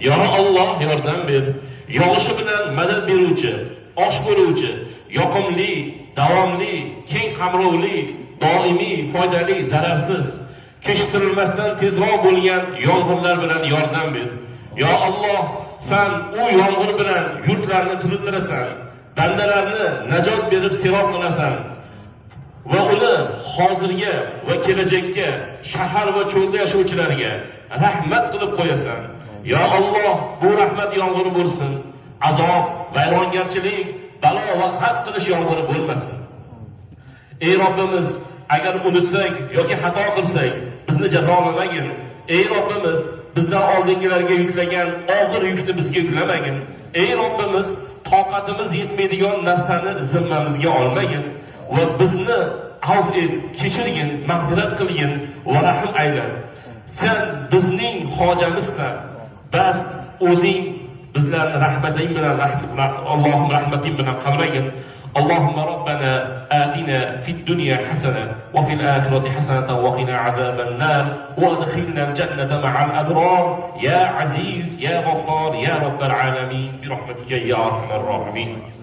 Ya Allah yordam ber. Yog'ishi bilan madad beruvchi, osh bo'luvchi, yoqimli, davomli, keng qamrovli, doimiy, foydali, zararsiz, kechiktirilmasdan tezroq bo'lgan yomg'irlar bilan yordam ber. Ya Allah, sen u yomg'ir bilan yurtlarni tirittirasan, bandalarni najot berib serob qilasan va uni hozirga va kelajakka, shahar va cho'lda yashovchilarga rahmat qilib qo'yasan. Ya Allah, bu rahmat yomg'iri bo'lsin. Azob, vayrongarchilik, balo va xat qilish yomg'iri bo'lmasin. Ey Robbimiz, agar unutsak yoki xato qilsak, bizni jazolamagin. Ey Robbimiz, bizdan oldingilarga yuklagan og'ir yukni bizga yuklamagin. Ey Robbimiz, toqatimiz yetmaydigan narsani zimmamizga olmagin va bizni afv et, kechirgin, mag'firat qilgin va rahm ayla. Sen bizning hojamizsan. Bas o'zing bizlarni rahmating bilan Allohum rahmating bilan qamragin. اللهم ربنا آتنا في الدنيا حسنة وفي الآخرة حسنة وقنا عذاب النار وادخلنا الجنة مع الأبرار يا عزيز يا غفار يا رب العالمين برحمتك يا أرحم الراحمين.